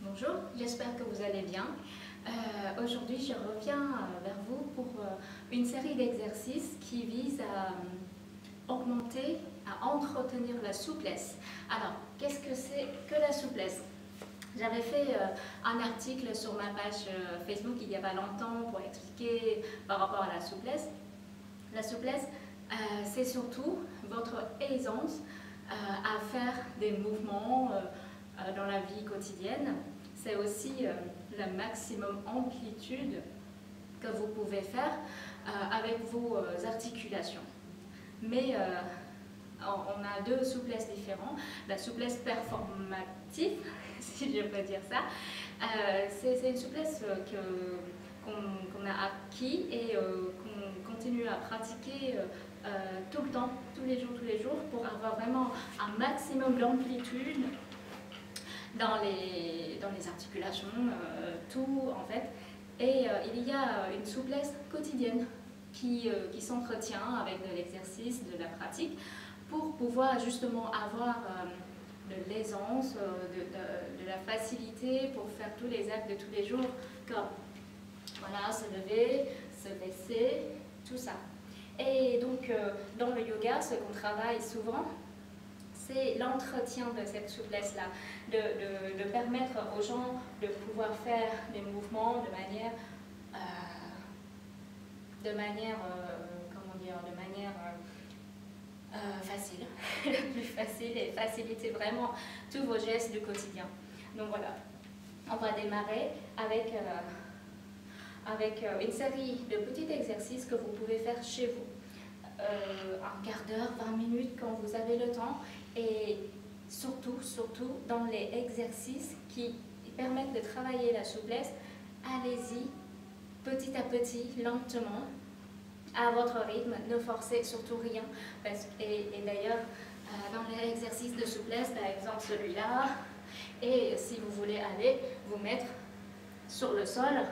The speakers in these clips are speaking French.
Bonjour, j'espère que vous allez bien. Aujourd'hui, je reviens vers vous pour une série d'exercices qui visent à augmenter, à entretenir la souplesse. Alors, qu'est-ce que c'est que la souplesse? J'avais fait un article sur ma page Facebook il y a pas longtemps pour expliquer par rapport à la souplesse. La souplesse, c'est surtout votre aisance à faire des mouvements dans la vie quotidienne. C'est aussi le maximum amplitude que vous pouvez faire avec vos articulations. Mais on a deux souplesses différentes. La souplesse performative, si je peux dire ça, c'est une souplesse qu'on a acquis et qu'on continue à pratiquer tout le temps, tous les jours, pour avoir vraiment un maximum d'amplitude dans les articulations, tout en fait. Et il y a une souplesse quotidienne qui s'entretient avec de l'exercice, de la pratique, pour pouvoir justement avoir de l'aisance, de la facilité pour faire tous les actes de tous les jours, comme voilà, se lever, se baisser, tout ça. Et donc, dans le yoga, ce qu'on travaille souvent, c'est l'entretien de cette souplesse-là, de permettre aux gens de pouvoir faire des mouvements facile, le plus facile, et faciliter vraiment tous vos gestes du quotidien. Donc voilà, on va démarrer avec une série de petits exercices que vous pouvez faire chez vous. Un quart d'heure, 20 minutes quand vous avez le temps, et surtout dans les exercices qui permettent de travailler la souplesse, allez-y petit à petit, lentement, à votre rythme, ne forcez surtout rien. Et d'ailleurs, dans les exercices de souplesse, par exemple celui-là, et si vous voulez aller vous mettre sur le sol,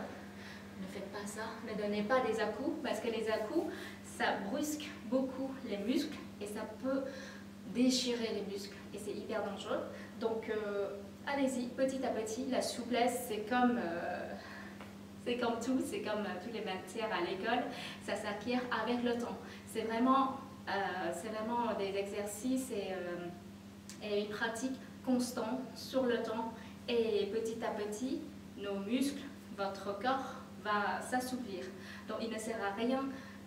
ne faites pas ça, ne donnez pas des à-coups, parce que les à-coups, ça brusque beaucoup les muscles et ça peut déchirer les muscles et c'est hyper dangereux. Donc allez-y petit à petit, la souplesse c'est comme tout, c'est comme toutes les matières à l'école, ça s'acquiert avec le temps. C'est vraiment des exercices et une pratique constante sur le temps, et petit à petit, nos muscles, votre corps va s'assouplir. Donc il ne sert à rien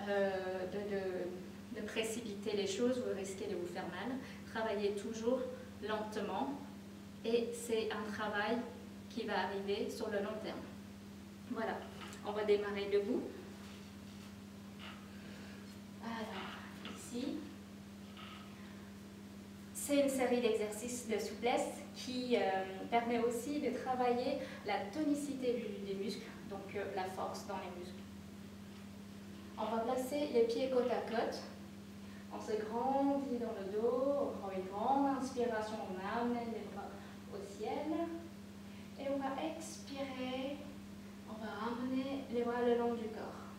de précipiter les choses, vous risquez de vous faire mal. Travaillez toujours lentement et c'est un travail qui va arriver sur le long terme. Voilà, on va démarrer debout. Alors, ici, c'est une série d'exercices de souplesse qui permet aussi de travailler la tonicité des muscles, donc la force dans les muscles. On va placer les pieds côte à côte. On se grandit dans le dos, on prend une grande inspiration, on amène les bras au ciel. Et on va expirer, on va ramener les bras le long du corps.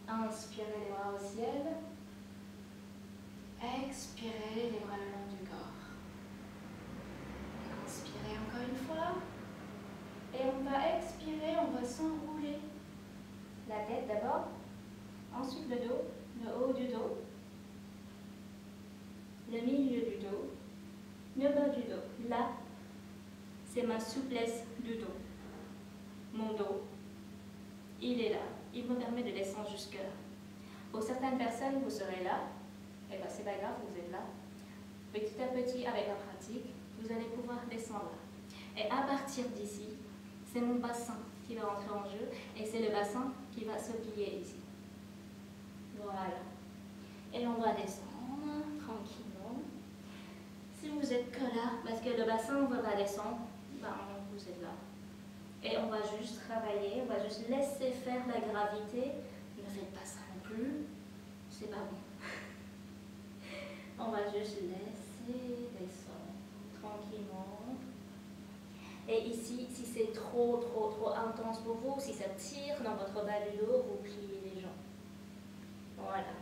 Inspirez les bras au ciel. Expirez les bras le long du corps. Inspirez encore une fois. Et on va expirer, on va s'enrouler. La tête d'abord, ensuite le dos, le haut du dos, le milieu du dos, le bas du dos. Là, c'est ma souplesse du dos. Mon dos, il est là. Il me permet de descendre jusque là. Pour certaines personnes, vous serez là. Et bien, c'est pas grave, vous êtes là. Petit à petit, avec la pratique, vous allez pouvoir descendre là. Et à partir d'ici, c'est mon bassin qui va entrer en jeu. Et c'est le bassin qui va se plier ici. Voilà. Et on va descendre tranquillement. Si vous êtes que là, parce que le bassin ne va pas descendre, ben, vous êtes là. Et on va juste travailler, on va juste laisser faire la gravité. Ne faites pas ça non plus, c'est pas bon. On va juste laisser descendre tranquillement. Et ici, si c'est trop intense pour vous, si ça tire dans votre bas du dos, vous pliez les jambes. Voilà.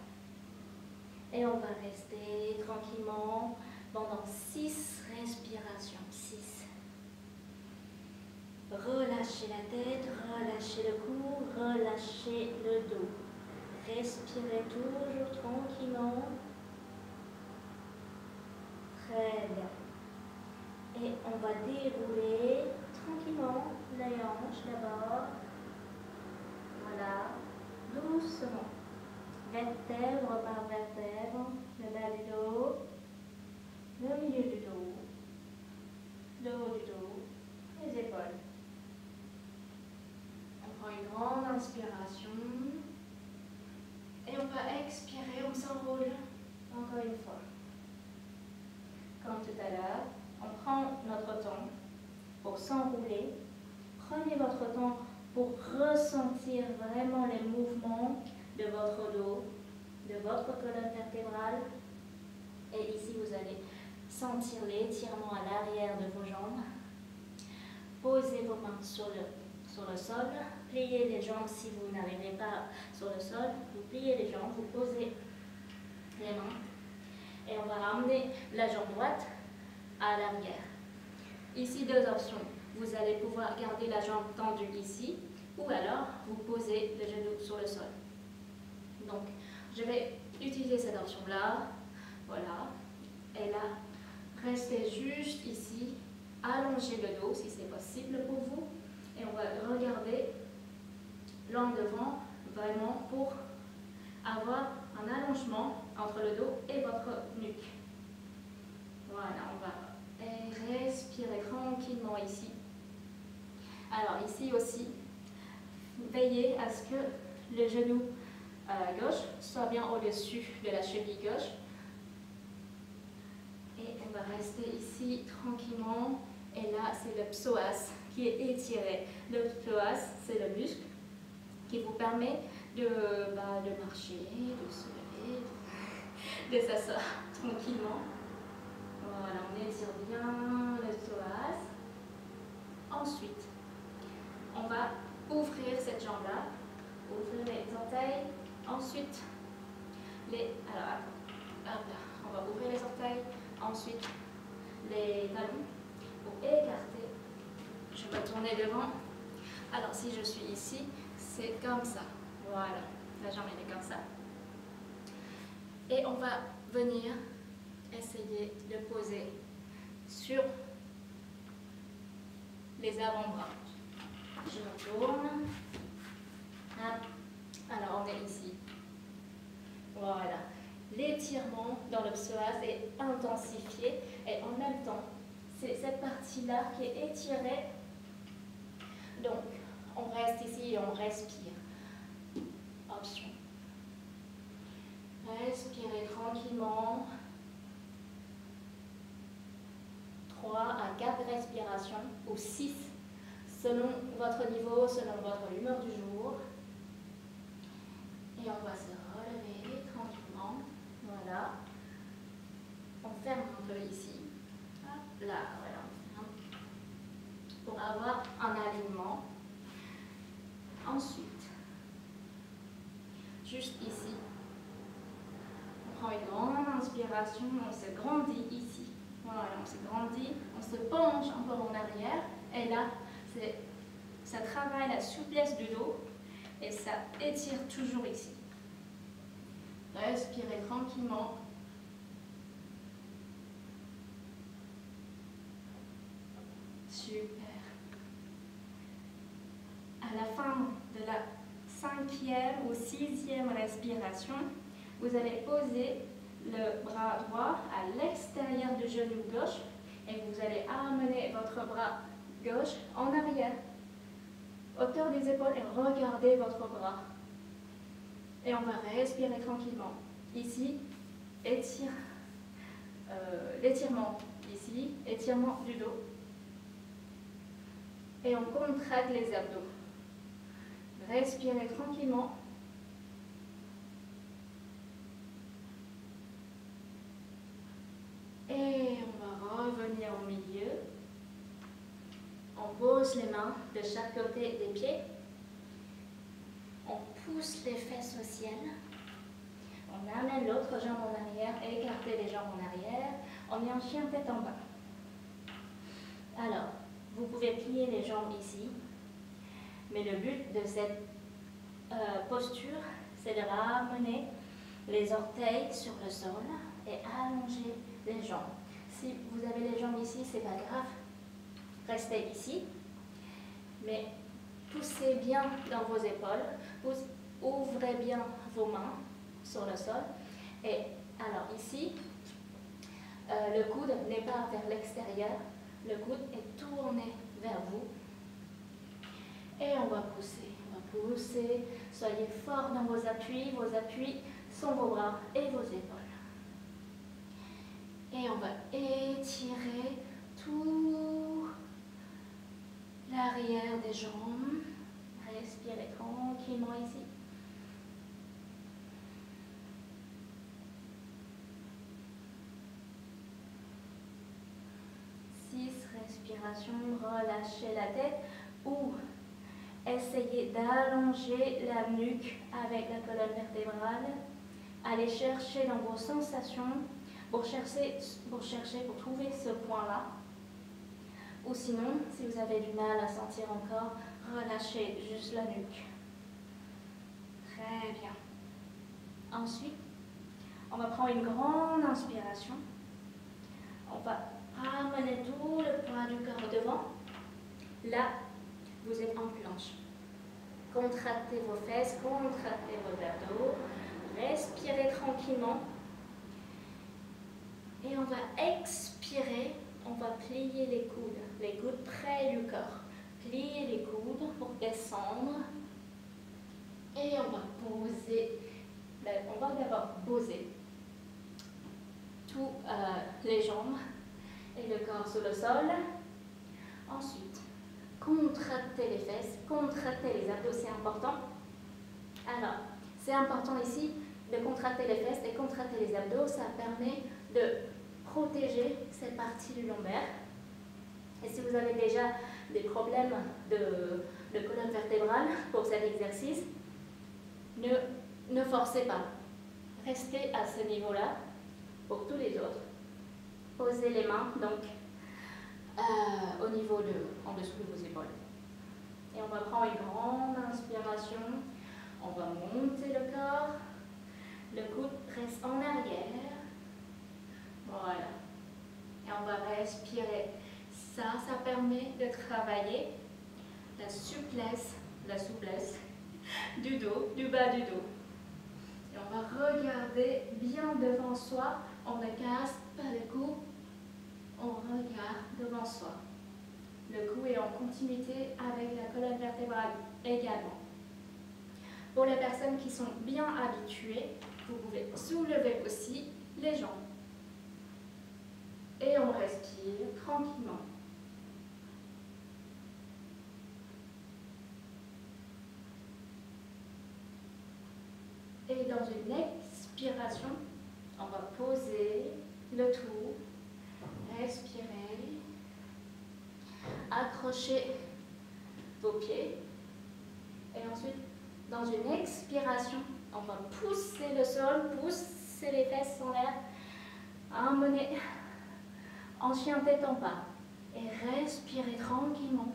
Et on va rester tranquillement pendant 6 respirations. 6. relâchez la tête, relâchez le cou, relâchez le dos. Respirez toujours tranquillement. Très bien. Et on va dérouler tranquillement les hanches d'abord. Voilà, doucement. Vertèbre par vertèbre, le bas du dos, le milieu du dos, le haut du dos, les épaules. On prend une grande inspiration et on va expirer, on s'enroule encore une fois. Comme tout à l'heure, on prend notre temps pour s'enrouler. Prenez votre temps pour ressentir vraiment les mouvements de votre dos, de votre colonne vertébrale. Et ici, vous allez sentir l'étirement à l'arrière de vos jambes. Posez vos mains sur le sol. Pliez les jambes si vous n'arrivez pas sur le sol. Vous pliez les jambes, vous posez les mains. Et on va ramener la jambe droite à l'arrière. Ici, deux options. Vous allez pouvoir garder la jambe tendue ici, ou alors vous posez le genou sur le sol. Donc, je vais utiliser cette option-là. Voilà. Et là, restez juste ici. Allongez le dos si c'est possible pour vous. Et on va regarder l'angle devant vraiment pour avoir un allongement entre le dos et votre nuque. Voilà, on va respirer tranquillement ici. Alors ici aussi, veillez à ce que le genou gauche soit bien au-dessus de la cheville gauche. Et on va rester ici tranquillement. Et là, c'est le psoas qui est étiré. Le psoas, c'est le muscle qui vous permet de marcher, de se lever, de s'asseoir tranquillement. Voilà, on étire bien le psoas. Ensuite, on va ouvrir cette jambe-là, ouvrir les orteils. Ensuite, on va ouvrir les orteils. Ensuite, les talons pour écarter. Je vais tourner devant. Alors, si je suis ici, c'est comme ça. Voilà, la jambe elle est comme ça. Et on va venir essayer de poser sur les avant-bras. Je me tourne. Alors, on est ici. Voilà. L'étirement dans le psoas est intensifié et en même temps, c'est cette partie-là qui est étirée. Donc, on reste ici et on respire. Option. Respirez tranquillement. 3 à 4 respirations ou 6 selon votre niveau, selon votre humeur du jour. Et on va se relever tranquillement. Voilà. On ferme un peu ici. Hop, là, voilà, on ferme. Pour avoir un alignement. Ensuite, juste ici, on prend une grande inspiration, on se grandit ici. Voilà, on se grandit, on se penche encore en arrière. Et là, ça travaille la souplesse du dos et ça étire toujours ici. Respirez tranquillement. Super. À la fin de la 5e ou 6e respiration, vous allez poser le bras droit à l'extérieur du genou gauche et vous allez amener votre bras gauche en arrière. Hauteur des épaules et regardez votre bras. Et on va respirer tranquillement. Ici, l'étirement. Ici, étirement du dos. Et on contracte les abdos. Respirez tranquillement. Et on va revenir au milieu. On pose les mains de chaque côté des pieds. On pousse les fesses au ciel. On amène l'autre jambe en arrière, écartez les jambes en arrière. On est en chien tête en bas. Alors, vous pouvez plier les jambes ici. Mais le but de cette posture, c'est de ramener les orteils sur le sol et allonger les jambes. Si vous avez les jambes ici, c'est pas grave, restez ici, mais poussez bien dans vos épaules, ouvrez bien vos mains sur le sol. Et alors ici, le coude n'est pas vers l'extérieur, le coude est tourné vers vous. Et on va pousser, soyez fort dans vos appuis sont vos bras et vos épaules. Et on va étirer tout l'arrière des jambes, respirez tranquillement ici. 6 respirations, relâchez la tête ou essayez d'allonger la nuque avec la colonne vertébrale. Allez chercher dans vos sensations pour trouver ce point-là. Ou sinon, si vous avez du mal à sentir encore, relâchez juste la nuque. Très bien. Ensuite, on va prendre une grande inspiration. On va ramener tout le poids du corps devant. Là, vous êtes en planche. Contractez vos fesses, contractez vos abdos. Respirez tranquillement. Et on va expirer. On va plier les coudes près du corps. Pliez les coudes pour descendre. Et on va poser. On va d'abord poser tous les jambes et le corps sur le sol. Ensuite, contractez les fesses, contractez les abdos, c'est important. Alors, c'est important ici de contracter les fesses et contracter les abdos. Ça permet de protéger cette partie du lombaire. Et si vous avez déjà des problèmes de colonne vertébrale pour cet exercice, ne forcez pas. Restez à ce niveau-là pour tous les autres. Posez les mains donc au niveau en dessous de vos épaules. Et on va prendre une grande inspiration. On va monter le corps. Le coude reste en arrière. Voilà. Et on va respirer. Ça permet de travailler la souplesse du dos, du bas du dos. Et on va regarder bien devant soi. On ne casse pas le cou. On regarde devant soi. Le cou est en continuité avec la colonne vertébrale également. Pour les personnes qui sont bien habituées, vous pouvez soulever aussi les jambes. Et on respire tranquillement. Et dans une expiration, on va poser le tout, respirer, accrochez vos pieds. Et ensuite, dans une expiration, on va pousser le sol, pousser les fesses en l'air, emmener en chien tête en bas. Et respirez tranquillement.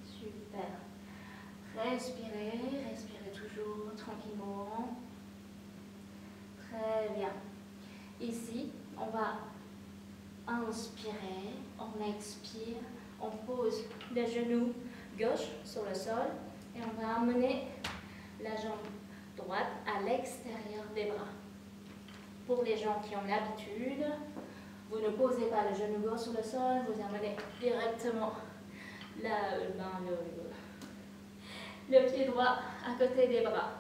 Super. Respirez toujours tranquillement. Très bien. Ici, on va inspirer, on expire, on pose le genou gauche sur le sol et on va amener la jambe droite à l'extérieur des bras. Pour les gens qui ont l'habitude, vous ne posez pas le genou gauche sur le sol, vous amenez directement le pied droit à côté des bras.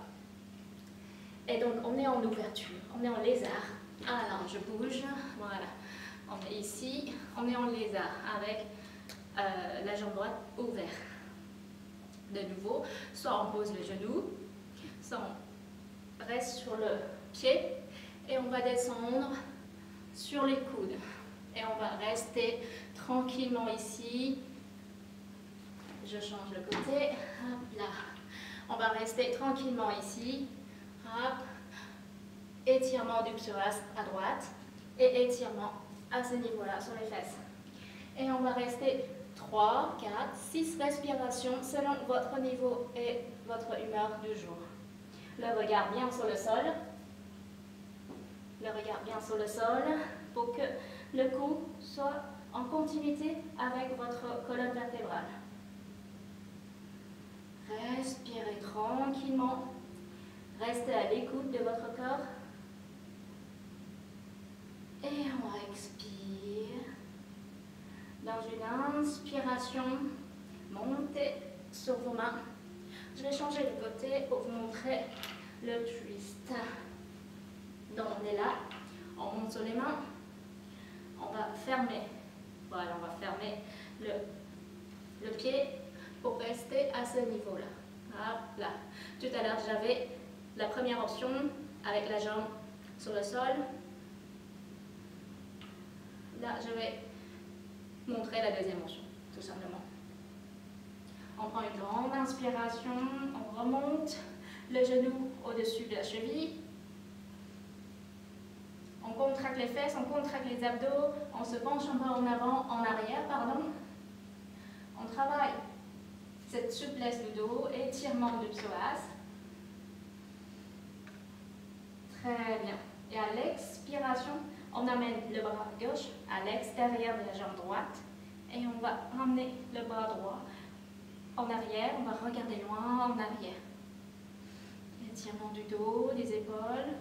Et donc on est en ouverture, on est en lézard. Alors je bouge, voilà. On est ici, on est en lézard avec la jambe droite ouverte. De nouveau, soit on pose le genou, soit on reste sur le pied et on va descendre sur les coudes. Et on va rester tranquillement ici. Je change le côté, hop là. On va rester tranquillement ici. Hop. Étirement du psoas à droite et étirement à ce niveau-là sur les fesses. Et on va rester 3, 4, 6 respirations selon votre niveau et votre humeur du jour. Le regard bien sur le sol. Le regard bien sur le sol pour que le cou soit en continuité avec votre colonne vertébrale. Respirez tranquillement. Restez à l'écoute de votre corps. Et on expire. Dans une inspiration, montez sur vos mains. Je vais changer de côté pour vous montrer le twist. Donc on est là, on monte sur les mains, on va fermer. Voilà, on va fermer le pied pour rester à ce niveau-là. Là. Tout à l'heure, j'avais la première option avec la jambe sur le sol. Là, je vais montrer la deuxième option, tout simplement. On prend une grande inspiration, on remonte le genou au-dessus de la cheville. On contracte les fesses, on contracte les abdos, on se penche un peu en avant, en arrière, pardon. On travaille cette souplesse du dos, étirement du psoas. Très bien. Et à l'expiration, on amène le bras gauche à l'extérieur de la jambe droite et on va ramener le bras droit en arrière. On va regarder loin en arrière. Étirement du dos, des épaules.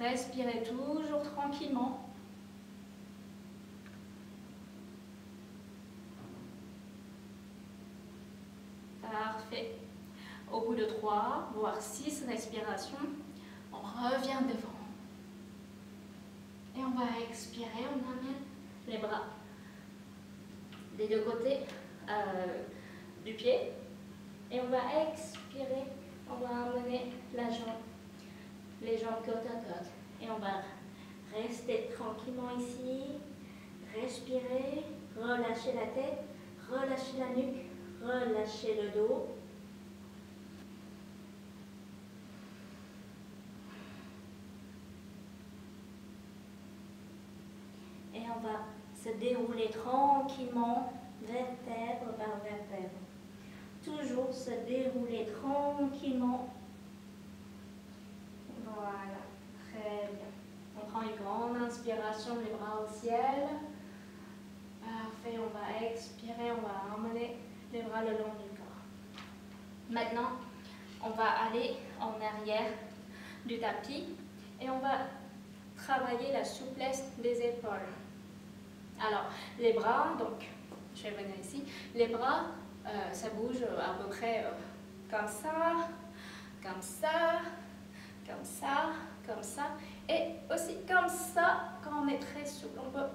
Respirez toujours tranquillement. Parfait. Au bout de 3, voire 6 respirations, on revient devant. Et on va expirer, on amène les bras des deux côtés du pied. Et on va expirer, on va amener la jambe, les jambes côte à côte. Et on va rester tranquillement ici, respirer, relâcher la tête, relâcher la nuque, relâcher le dos. Et on va se dérouler tranquillement, vertèbre par vertèbre. Toujours se dérouler tranquillement. Voilà, très bien. On prend une grande inspiration, les bras au ciel. Parfait, on va expirer, on va emmener les bras le long du corps. Maintenant, on va aller en arrière du tapis et on va travailler la souplesse des épaules. Alors, les bras, donc, je vais venir ici, les bras, ça bouge à peu près comme ça, comme ça, comme ça, comme ça, et aussi comme ça, quand on est très souple, on peut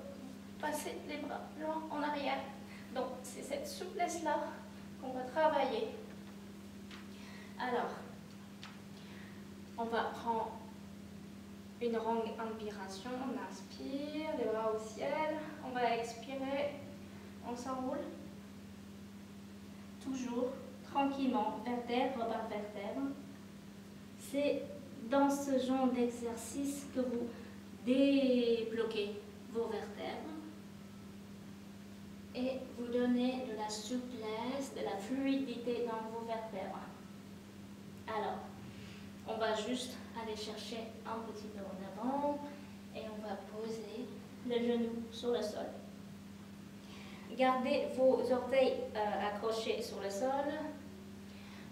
passer les bras loin en arrière. Donc, c'est cette souplesse-là qu'on va travailler. Alors, on va prendre une longue inspiration, on inspire, les bras au ciel, on va expirer, on s'enroule. Toujours tranquillement, vertèbre par vertèbre. C'est dans ce genre d'exercice que vous débloquez vos vertèbres et vous donnez de la souplesse, de la fluidité dans vos vertèbres. Alors, on va juste aller chercher un petit peu en avant et on va poser le genou sur le sol. Gardez vos orteils accrochés sur le sol.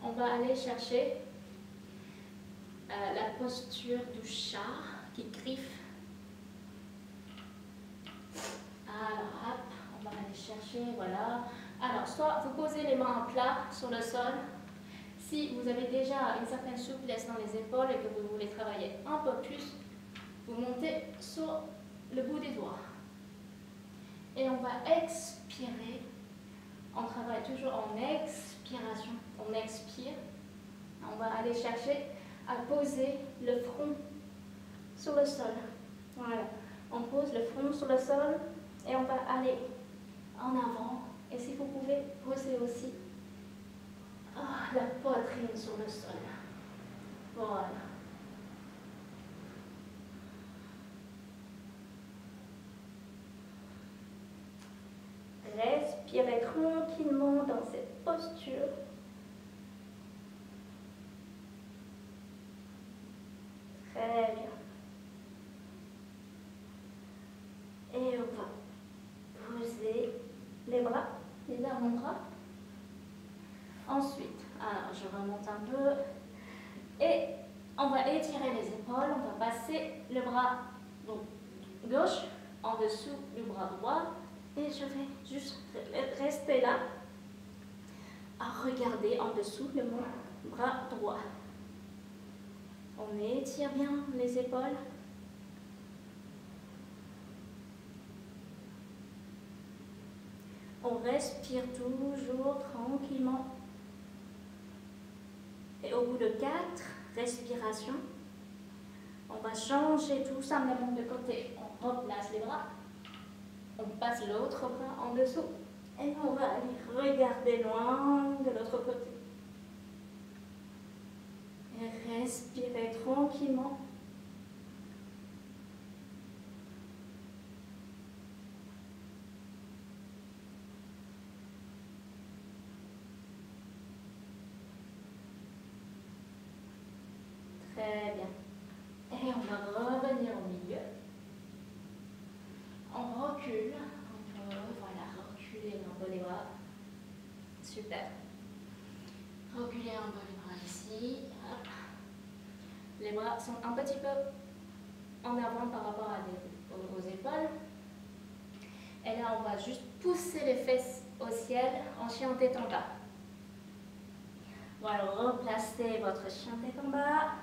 On va aller chercher la posture du chat qui griffe. Alors, hop, on va aller chercher, voilà. Alors, soit vous posez les mains à plat sur le sol. Si vous avez déjà une certaine souplesse dans les épaules et que vous voulez travailler un peu plus, vous montez sur le bout des doigts. Et on va expirer. On travaille toujours en expiration. On expire. On va aller chercher à poser le front sur le sol. Voilà. On pose le front sur le sol et on va aller en avant. Et si vous pouvez poser aussi la poitrine sur le sol. Voilà. Respirez tranquillement dans cette posture. Très bien. Et on va poser les bras, les avant-bras. Ensuite, alors je remonte un peu. Et on va étirer les épaules. On va passer le bras gauche en dessous du bras droit. Et je vais juste rester là à regarder en dessous de mon bras droit. On étire bien les épaules. On respire toujours tranquillement. Et au bout de 4 respirations, on va changer tout simplement de côté. On replace les bras. On passe l'autre bras en dessous. Et on va aller regarder loin de l'autre côté. Et respirez tranquillement. Très bien. Et on va revenir au milieu. On recule un peu. Voilà, reculer un peu les bras. Super. Reculer un peu les bras ici. Hop. Les bras sont un petit peu en avant par rapport aux épaules. Et là, on va juste pousser les fesses au ciel en chien tête en bas. Voilà, replacez votre chien tête en bas.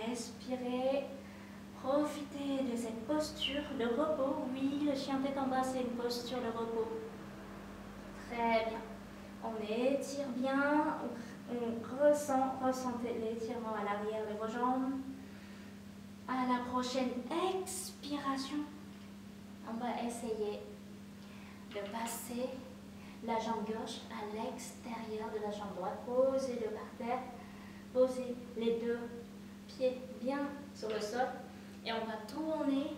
Respirez. Profitez de cette posture de repos. Oui, le chien tête en bas, c'est une posture de repos. Très bien. On étire bien. Ressentez l'étirement à l'arrière de vos jambes. À la prochaine expiration, on va essayer de passer la jambe gauche à l'extérieur de la jambe droite. Posez-le par terre. Posez les 2 pieds bien sur le sol. Et on va tourner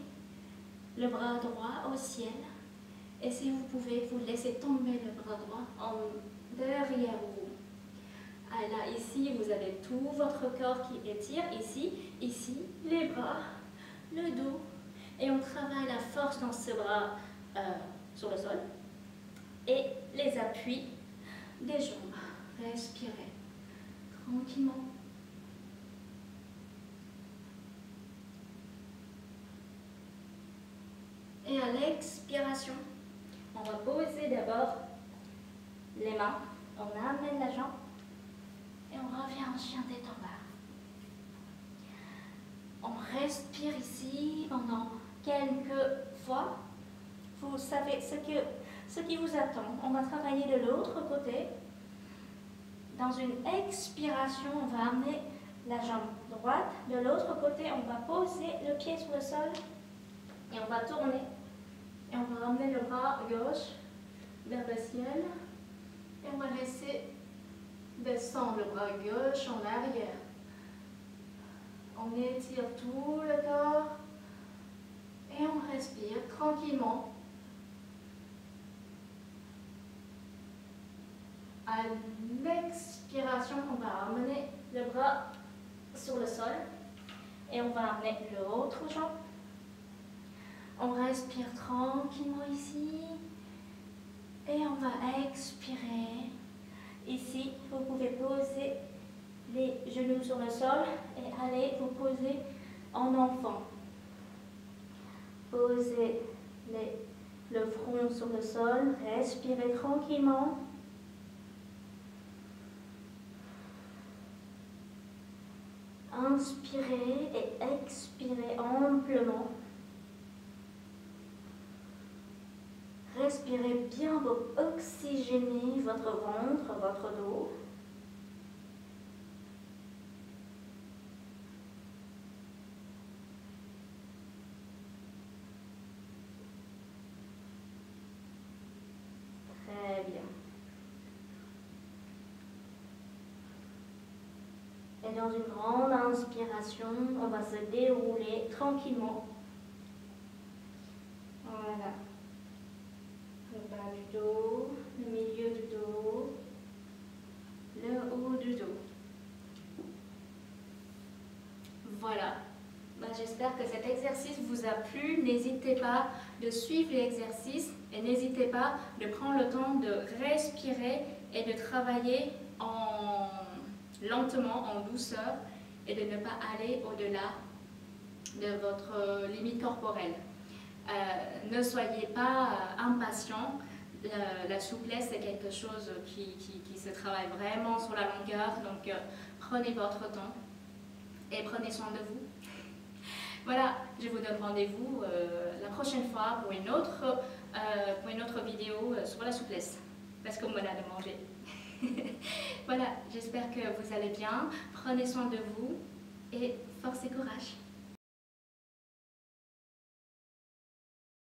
le bras droit au ciel. Et si vous pouvez, vous laissez tomber le bras droit derrière vous. Ah, là, ici, vous avez tout votre corps qui étire. Ici, les bras, le dos. Et on travaille la force dans ce bras sur le sol. Et les appuis des jambes. Respirez tranquillement. Et à l'expiration, on va poser d'abord les mains. On amène la jambe. Et on revient en chien tête en bas. On respire ici pendant quelques fois. Vous savez ce qui vous attend. On va travailler de l'autre côté. Dans une expiration, on va amener la jambe droite. De l'autre côté, on va poser le pied sur le sol. Et on va tourner. Et on va ramener le bras gauche vers le ciel. Et on va laisser descendre le bras gauche en arrière. On étire tout le corps. Et on respire tranquillement. À l'expiration, on va ramener le bras sur le sol. Et on va amener l'autre jambe. On respire tranquillement ici. Et on va expirer. Ici, vous pouvez poser les genoux sur le sol et allez vous poser en enfant. Posez le front sur le sol. Respirez tranquillement. Inspirez et expirez amplement. Respirez bien pour oxygéner votre ventre, votre dos. Très bien. Et dans une grande inspiration, on va se dérouler tranquillement. Voilà. j'espère que cet exercice vous a plu. N'hésitez pas de suivre l'exercice et n'hésitez pas de prendre le temps de respirer et de travailler lentement, en douceur et de ne pas aller au-delà de votre limite corporelle. Ne soyez pas impatient. La souplesse est quelque chose qui se travaille vraiment sur la longueur, donc prenez votre temps et prenez soin de vous. Voilà, je vous donne rendez-vous la prochaine fois pour une autre vidéo sur la souplesse, parce qu'on me l'a demandé. Voilà, j'espère que vous allez bien, prenez soin de vous et force et courage.